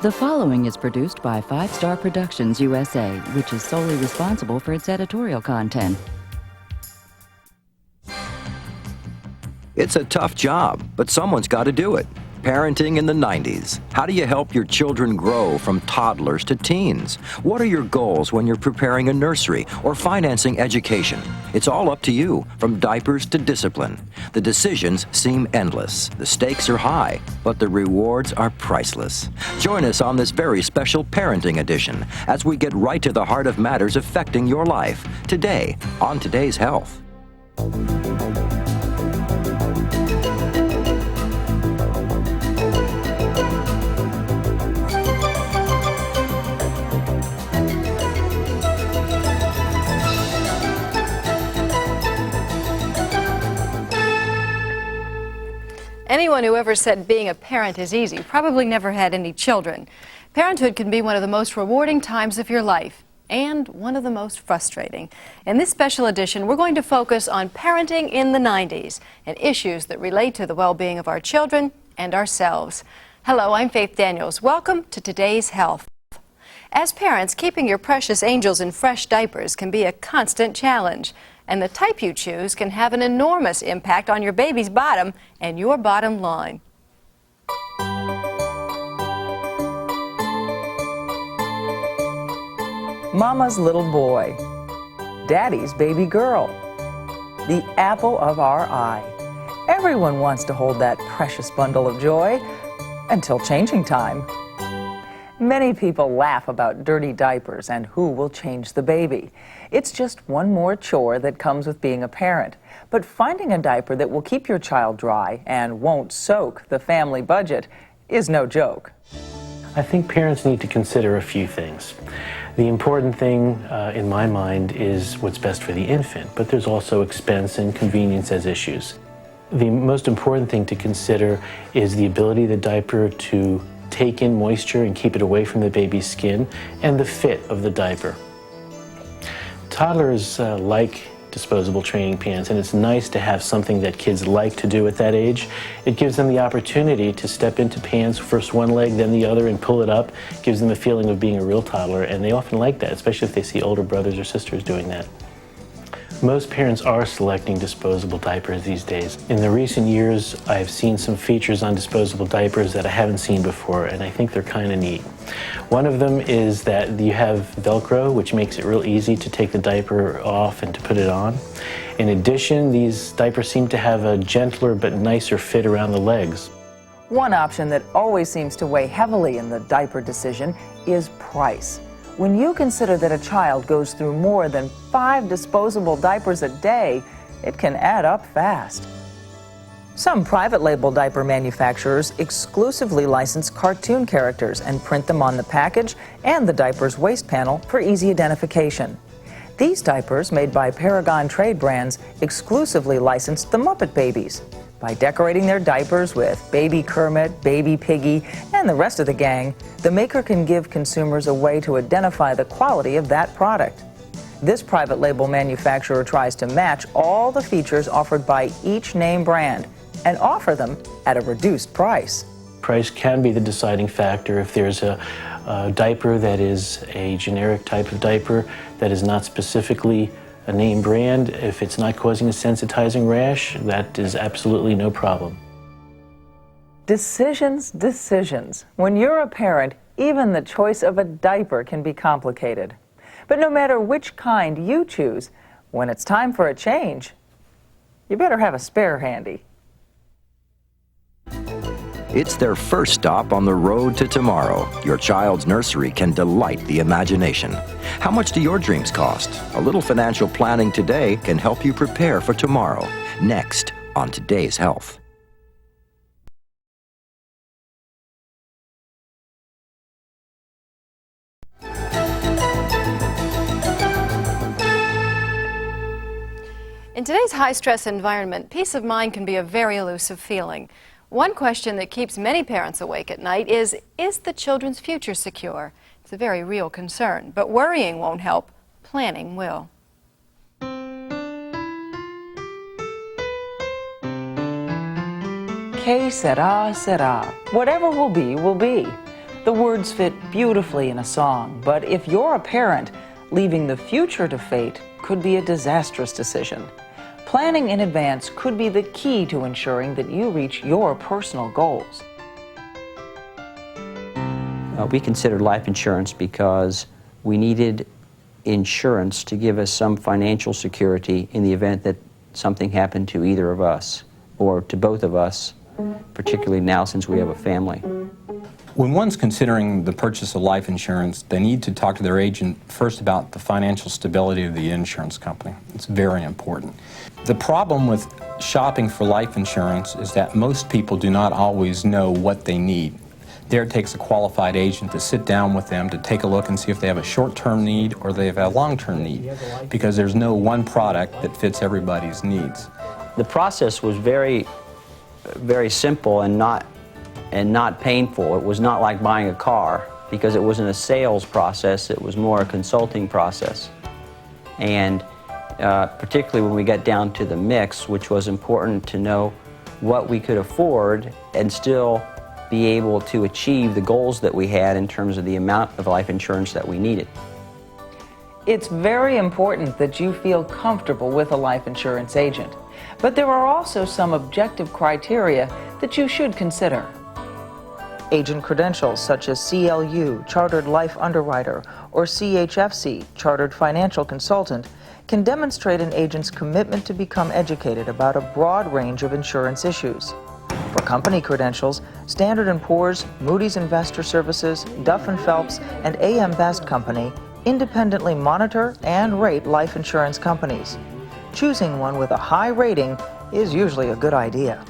The following is produced by 5 Star Productions USA, which is solely responsible for its editorial content. It's a tough job, but someone's got to do it. Parenting in the 90s. How do you help your children grow from toddlers to teens? What are your goals when you're preparing a nursery or financing education? It's all up to you, from diapers to discipline. The decisions seem endless. The stakes are high, but the rewards are priceless. Join us on this very special parenting edition as we get right to the heart of matters affecting your life. Today, on Today's Health. Anyone who ever said being a parent is easy probably never had any children. Parenthood can be one of the most rewarding times of your life and one of the most frustrating. In this special edition, we're going to focus on parenting in the 90s and issues that relate to the well-being of our children and ourselves. Hello, I'm Faith Daniels. Welcome to Today's Health. As parents, keeping your precious angels in fresh diapers can be a constant challenge. And the type you choose can have an enormous impact on your baby's bottom and your bottom line. Mama's little boy, Daddy's baby girl, the apple of our eye. Everyone wants to hold that precious bundle of joy until changing time. Many people laugh about dirty diapers and who will change the baby. It's just one more chore that comes with being a parent. But finding a diaper that will keep your child dry and won't soak the family budget is no joke. I think parents need to consider a few things. The important thing in my mind is what's best for the infant, but there's also expense and convenience as issues. The most important thing to consider is the ability of the diaper to take in moisture and keep it away from the baby's skin, and the fit of the diaper. Toddlers like disposable training pants, and it's nice to have something that kids like to do at that age. It gives them the opportunity to step into pants, first one leg, then the other, and pull it up. Gives them a feeling of being a real toddler, and they often like that, especially if they see older brothers or sisters doing that. Most parents are selecting disposable diapers these days. In the recent years, I've seen some features on disposable diapers that I haven't seen before, and I think they're kind of neat. One of them is that you have Velcro, which makes it real easy to take the diaper off and to put it on. In addition, these diapers seem to have a gentler but nicer fit around the legs. One option that always seems to weigh heavily in the diaper decision is price. When you consider that a child goes through more than 5 disposable diapers a day, it can add up fast. Some private label diaper manufacturers exclusively license cartoon characters and print them on the package and the diaper's waist panel for easy identification. These diapers, made by Paragon Trade Brands, exclusively licensed the Muppet Babies. By decorating their diapers with Baby Kermit, Baby Piggy, and the rest of the gang, the maker can give consumers a way to identify the quality of that product. This private label manufacturer tries to match all the features offered by each name brand and offer them at a reduced price. Price can be the deciding factor. If there's a diaper that is a generic type of diaper that is not specifically a name brand, if it's not causing a sensitizing rash, that is absolutely no problem. Decisions, decisions. When you're a parent, even the choice of a diaper can be complicated. But no matter which kind you choose, when it's time for a change, you better have a spare handy. It's their first stop on the road to tomorrow. Your child's nursery can delight the imagination. How much do your dreams cost? A little financial planning today can help you prepare for tomorrow. Next on Today's Health. In today's high-stress environment, peace of mind can be a very elusive feeling. One question that keeps many parents awake at night is the children's future secure? It's a very real concern, but worrying won't help. Planning will. Que sera, sera. Whatever will be, will be. The words fit beautifully in a song, but if you're a parent, leaving the future to fate could be a disastrous decision. Planning in advance could be the key to ensuring that you reach your personal goals. We considered life insurance because we needed insurance to give us some financial security in the event that something happened to either of us, or to both of us, particularly now since we have a family. When one's considering the purchase of life insurance, they need to talk to their agent first about the financial stability of the insurance company. It's very important. The problem with shopping for life insurance is that most people do not always know what they need. There it takes a qualified agent to sit down with them to take a look and see if they have a short-term need or they have a long-term need, because there's no one product that fits everybody's needs. The process was very simple and not painful. It was not like buying a car, because it wasn't a sales process, it was more a consulting process. And particularly when we got down to the mix, which was important to know what we could afford and still be able to achieve the goals that we had in terms of the amount of life insurance that we needed. It's very important that you feel comfortable with a life insurance agent, but there are also some objective criteria that you should consider. Agent credentials such as CLU, Chartered Life Underwriter, or CHFC, Chartered Financial Consultant, can demonstrate an agent's commitment to become educated about a broad range of insurance issues. For company credentials, Standard & Poor's, Moody's Investor Services, Duff & Phelps, and AM Best Company independently monitor and rate life insurance companies. Choosing one with a high rating is usually a good idea.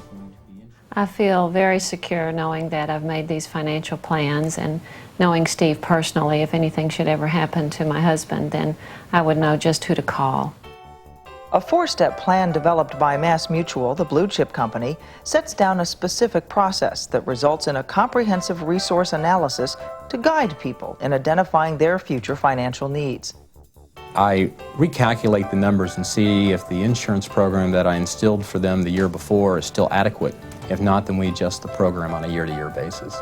I feel very secure knowing that I've made these financial plans, and knowing Steve personally. If anything should ever happen to my husband, then I would know just who to call. A four-step plan developed by MassMutual, the blue chip company, sets down a specific process that results in a comprehensive resource analysis to guide people in identifying their future financial needs. I recalculate the numbers and see if the insurance program that I instilled for them the year before is still adequate. If not, then we adjust the program on a year-to-year basis.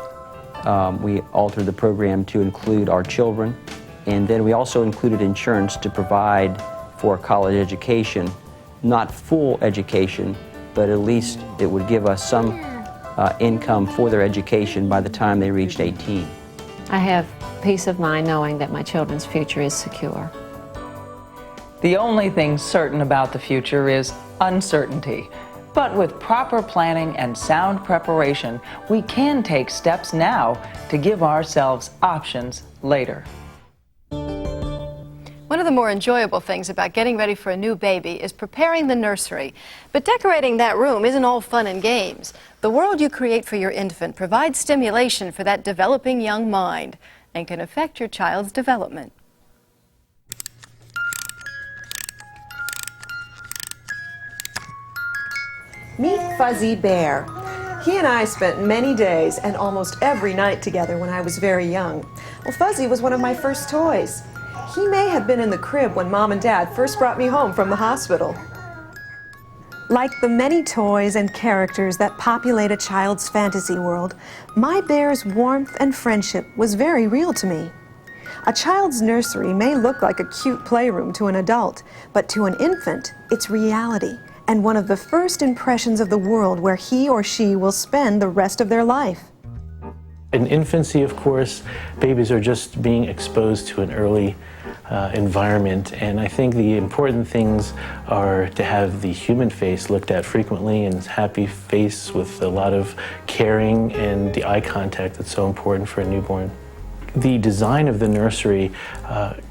We altered the program to include our children, and then we also included insurance to provide for college education. Not full education, but at least it would give us some income for their education by the time they reached 18. I have peace of mind knowing that my children's future is secure. The only thing certain about the future is uncertainty. But with proper planning and sound preparation, we can take steps now to give ourselves options later. One of the more enjoyable things about getting ready for a new baby is preparing the nursery. But decorating that room isn't all fun and games. The world you create for your infant provides stimulation for that developing young mind and can affect your child's development. Meet Fuzzy Bear. He and I spent many days and almost every night together when I was very young. Well, Fuzzy was one of my first toys. He may have been in the crib when Mom and Dad first brought me home from the hospital. Like the many toys and characters that populate a child's fantasy world, my bear's warmth and friendship was very real to me. A child's nursery may look like a cute playroom to an adult, but to an infant, it's reality, and one of the first impressions of the world where he or she will spend the rest of their life. In infancy, of course, babies are just being exposed to an early environment, and I think the important things are to have the human face looked at frequently, and happy face with a lot of caring and the eye contact that's so important for a newborn. The design of the nursery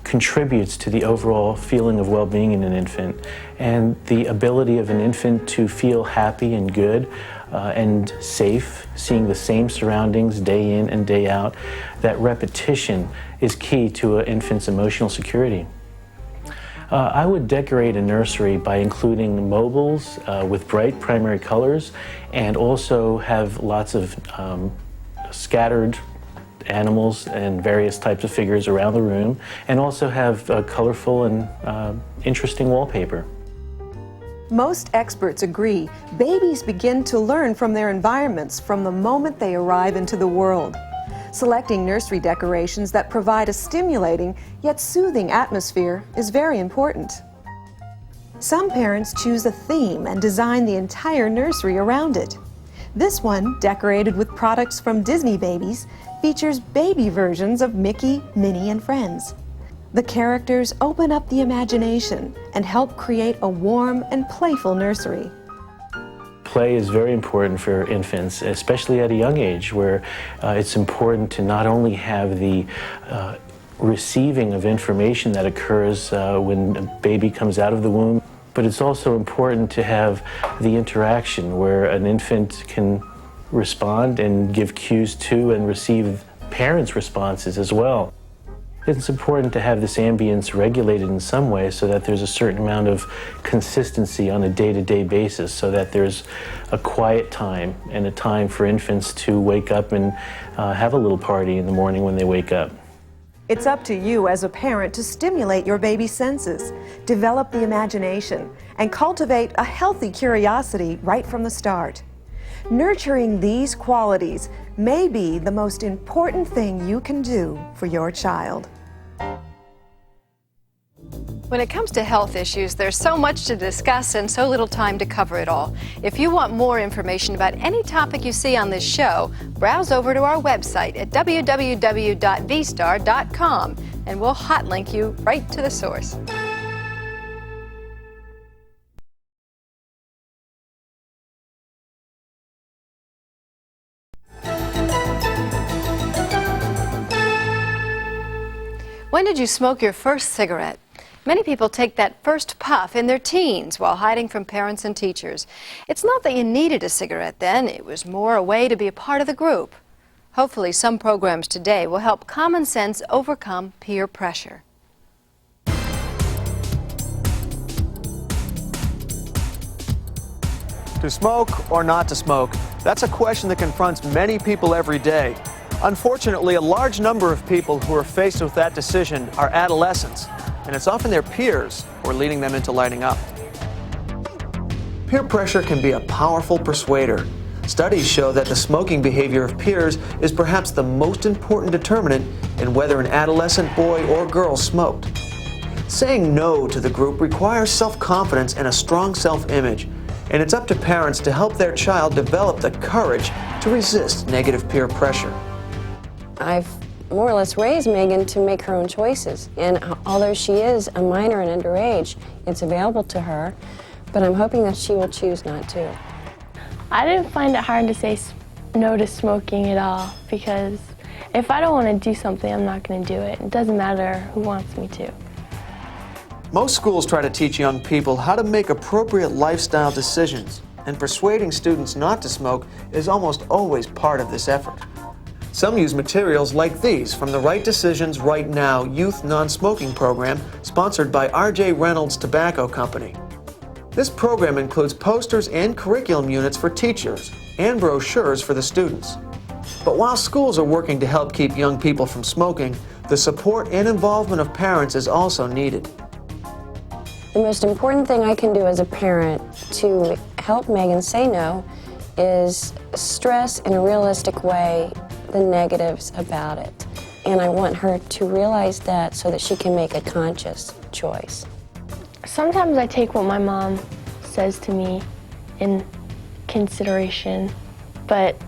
contributes to the overall feeling of well-being in an infant, and the ability of an infant to feel happy and good and safe, seeing the same surroundings day in and day out. That repetition is key to an infant's emotional security. I would decorate a nursery by including mobiles with bright primary colors, and also have lots of scattered animals and various types of figures around the room, and also have colorful and interesting wallpaper. Most experts agree babies begin to learn from their environments from the moment they arrive into the world. Selecting nursery decorations that provide a stimulating yet soothing atmosphere is very important. Some parents choose a theme and design the entire nursery around it. This one, decorated with products from Disney babies, features baby versions of Mickey, Minnie, and friends. The characters open up the imagination and help create a warm and playful nursery. Play is very important for infants, especially at a young age, where it's important to not only have the receiving of information that occurs when a baby comes out of the womb, but it's also important to have the interaction where an infant can respond and give cues to and receive parents' responses as well. It's important to have this ambience regulated in some way so that there's a certain amount of consistency on a day-to-day basis, so that there's a quiet time and a time for infants to wake up and have a little party in the morning when they wake up. It's up to you as a parent to stimulate your baby's senses, develop the imagination, and cultivate a healthy curiosity right from the start. Nurturing these qualities may be the most important thing you can do for your child. When it comes to health issues, there's so much to discuss and so little time to cover it all. If you want more information about any topic you see on this show, browse over to our website at www.vstar.com and we'll hot link you right to the source. When did you smoke your first cigarette? Many people take that first puff in their teens while hiding from parents and teachers. It's not that you needed a cigarette then, it was more a way to be a part of the group. Hopefully some programs today will help common sense overcome peer pressure. To smoke or not to smoke, that's a question that confronts many people every day. Unfortunately, a large number of people who are faced with that decision are adolescents, and it's often their peers who are leading them into lighting up. Peer pressure can be a powerful persuader. Studies show that the smoking behavior of peers is perhaps the most important determinant in whether an adolescent boy or girl smoked. Saying no to the group requires self-confidence and a strong self-image, and it's up to parents to help their child develop the courage to resist negative peer pressure. I've more or less raised Megan to make her own choices, and although she is a minor and underage, it's available to her, but I'm hoping that she will choose not to. I didn't find it hard to say no to smoking at all, because if I don't want to do something, I'm not going to do it. It doesn't matter who wants me to. Most schools try to teach young people how to make appropriate lifestyle decisions, and persuading students not to smoke is almost always part of this effort. Some use materials like these from the Right Decisions Right Now Youth Non-Smoking Program, sponsored by R.J. Reynolds Tobacco Company. This program includes posters and curriculum units for teachers and brochures for the students. But while schools are working to help keep young people from smoking, the support and involvement of parents is also needed. The most important thing I can do as a parent to help Megan say no is stress in a realistic way the negatives about it. And I want her to realize that so that she can make a conscious choice. Sometimes I take what my mom says to me in consideration, but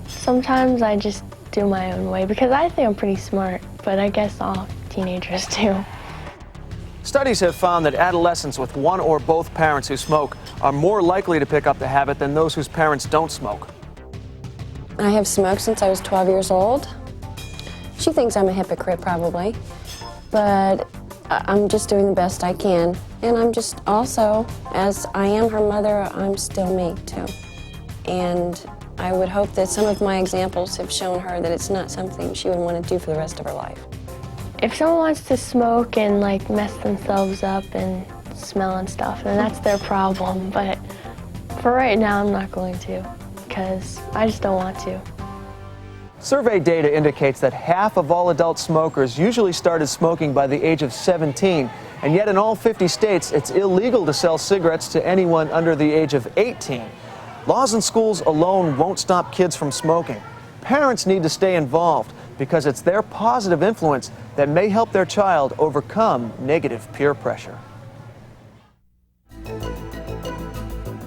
sometimes I just do my own way because I think I'm pretty smart, but I guess all teenagers do. Studies have found that adolescents with one or both parents who smoke are more likely to pick up the habit than those whose parents don't smoke. I have smoked since I was 12 years old. She thinks I'm a hypocrite probably, but I'm just doing the best I can. And I'm just also, as I am her mother, I'm still me too. And I would hope that some of my examples have shown her that it's not something she would want to do for the rest of her life. If someone wants to smoke and like mess themselves up and smell and stuff, then that's their problem. But for right now, I'm not going to, because I just don't want to. Survey data indicates that half of all adult smokers usually started smoking by the age of 17, and yet in all 50 states, it's illegal to sell cigarettes to anyone under the age of 18. Laws in schools alone won't stop kids from smoking. parents need to stay involved because it's their positive influence that may help their child overcome negative peer pressure.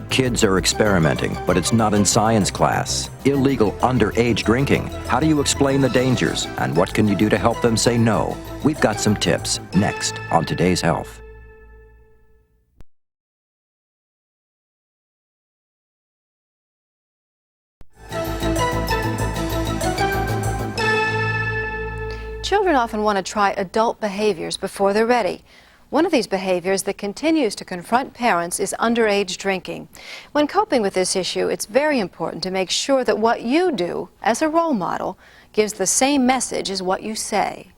Kids are experimenting, but it's not in science class. Illegal underage drinking. How do you explain the dangers? And what can you do to help them say no? We've got some tips next on Today's Health. Children often want to try adult behaviors before they're ready. One of these behaviors that continues to confront parents is underage drinking. When coping with this issue, it's very important to make sure that what you do as a role model gives the same message as what you say.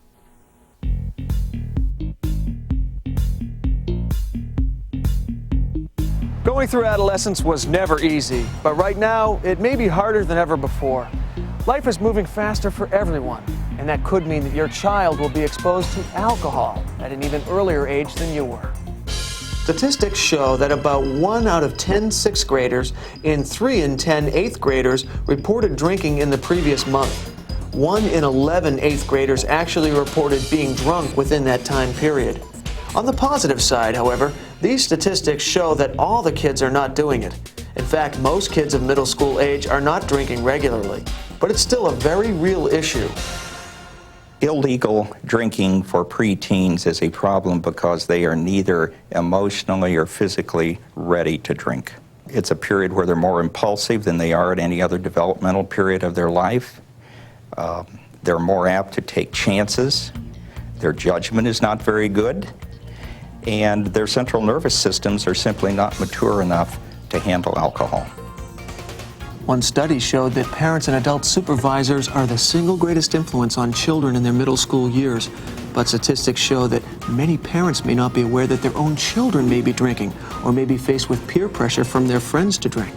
Going through adolescence was never easy, but right now it may be harder than ever before. Life is moving faster for everyone, and that could mean that your child will be exposed to alcohol at an even earlier age than you were. Statistics show that about 1 out of 10 6th graders and 3 in 10 8th graders reported drinking in the previous month. 1 in 11 8th graders actually reported being drunk within that time period. On the positive side, however, these statistics show that all the kids are not doing it. In fact, most kids of middle school age are not drinking regularly, but it's still a very real issue. Illegal drinking for preteens is a problem because they are neither emotionally or physically ready to drink. It's a period where they're more impulsive than they are at any other developmental period of their life. They're more apt to take chances. Their judgment is not very good. And their central nervous systems are simply not mature enough to handle alcohol. One study showed that parents and adult supervisors are the single greatest influence on children in their middle school years. But statistics show that many parents may not be aware that their own children may be drinking or may be faced with peer pressure from their friends to drink.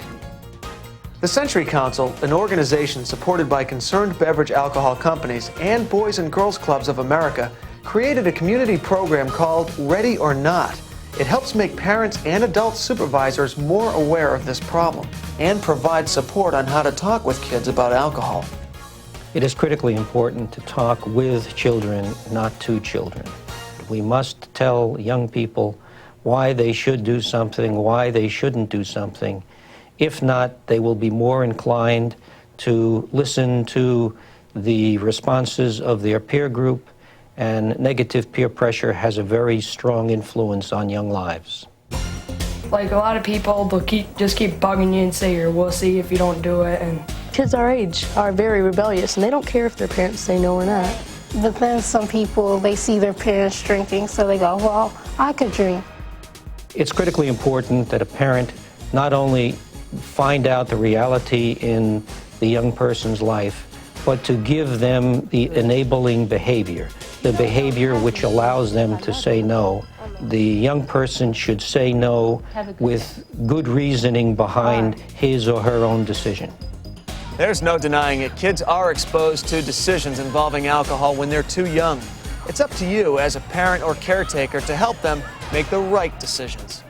The Century Council, an organization supported by concerned beverage alcohol companies and Boys and Girls Clubs of America, created a community program called Ready or Not. It helps make parents and adult supervisors more aware of this problem and provide support on how to talk with kids about alcohol. It is critically important to talk with children, not to children. We must tell young people why they should do something, why they shouldn't do something. If not, they will be more inclined to listen to the responses of their peer group, and negative peer pressure has a very strong influence on young lives. Like a lot of people, they'll just keep bugging you and say you're a wussy if you don't do it. And kids our age are very rebellious, and they don't care if their parents say no or not. But then some people, they see their parents drinking, so they go, well, I could drink. It's critically important that a parent not only find out the reality in the young person's life, but to give them the enabling behavior, the behavior which allows them to say no. The young person should say no with good reasoning behind his or her own decision. There's no denying it. Kids are exposed to decisions involving alcohol when they're too young. It's up to you as a parent or caretaker to help them make the right decisions.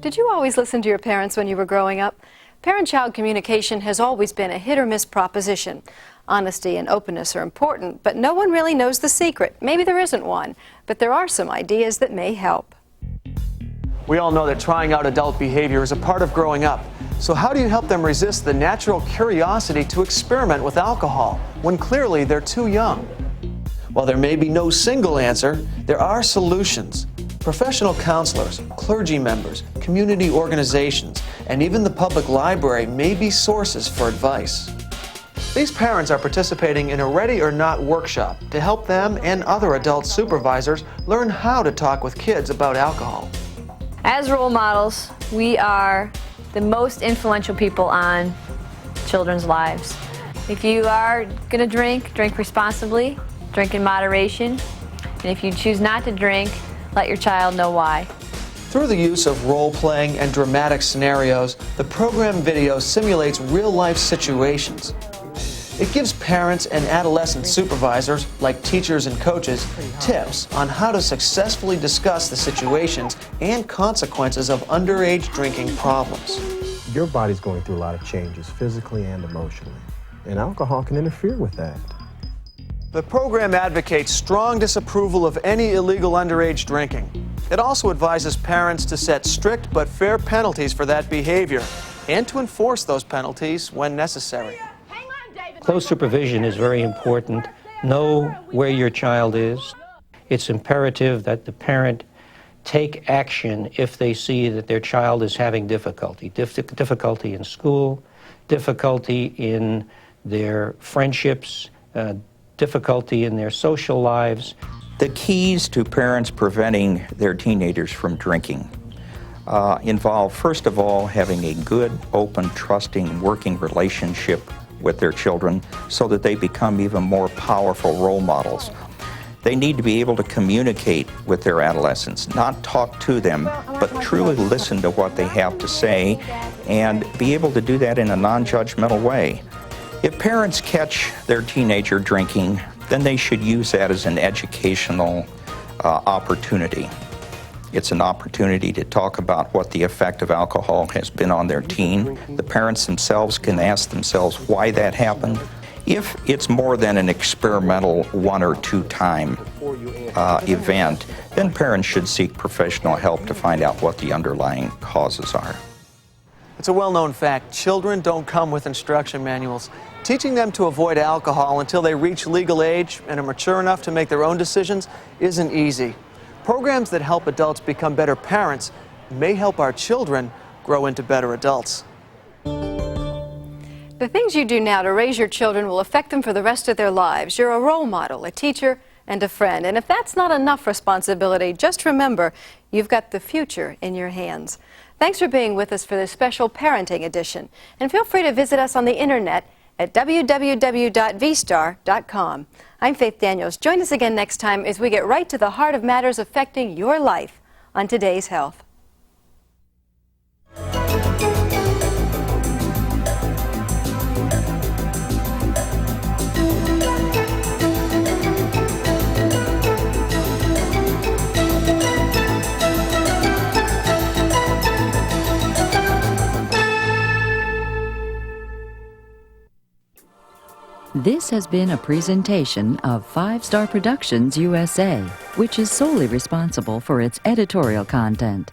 Did you always listen to your parents when you were growing up? Parent-child communication has always been a hit-or-miss proposition. Honesty and openness are important, but no one really knows the secret. Maybe there isn't one, but there are some ideas that may help. We all know that trying out adult behavior is a part of growing up. So how do you help them resist the natural curiosity to experiment with alcohol when clearly they're too young? While there may be no single answer, there are solutions. Professional counselors, clergy members, community organizations, and even the public library may be sources for advice. These parents are participating in a Ready or Not workshop to help them and other adult supervisors learn how to talk with kids about alcohol. As role models, we are the most influential people on children's lives. If you are going to drink, drink responsibly, drink in moderation, and if you choose not to drink, let your child know why. Through the use of role-playing and dramatic scenarios, the program video simulates real-life situations. It gives parents and adolescent supervisors, like teachers and coaches, tips on how to successfully discuss the situations and consequences of underage drinking problems. your body's going through a lot of changes, physically and emotionally, and alcohol can interfere with that. The program advocates strong disapproval of any illegal underage drinking. It also advises parents to set strict but fair penalties for that behavior and to enforce those penalties when necessary. Close supervision is very important. Know where your child is. It's imperative that the parent take action if they see that their child is having difficulty. Difficulty in school, difficulty in their friendships, difficulty in their social lives. The keys to parents preventing their teenagers from drinking involve, first of all, having a good, open, trusting, working relationship with their children so that they become even more powerful role models. They need to be able to communicate with their adolescents, not talk to them, but truly listen to what they have to say and be able to do that in a non-judgmental way. If parents catch their teenager drinking, then they should use that as an educational opportunity. It's an opportunity to talk about what the effect of alcohol has been on their teen. The parents themselves can ask themselves why that happened. If it's more than an experimental 1 or 2 time event, then parents should seek professional help to find out what the underlying causes are. It's a well-known fact. Children don't come with instruction manuals. Teaching them to avoid alcohol until they reach legal age and are mature enough to make their own decisions isn't easy. Programs that help adults become better parents may help our children grow into better adults. The things you do now to raise your children will affect them for the rest of their lives. You're a role model, a teacher, and a friend. And if that's not enough responsibility, just remember, you've got the future in your hands. Thanks for being with us for this special parenting edition. And feel free to visit us on the internet at www.vstar.com. I'm Faith Daniels. Join us again next time as we get right to the heart of matters affecting your life on Today's Health. This has been a presentation of 5 Star Productions USA, which is solely responsible for its editorial content.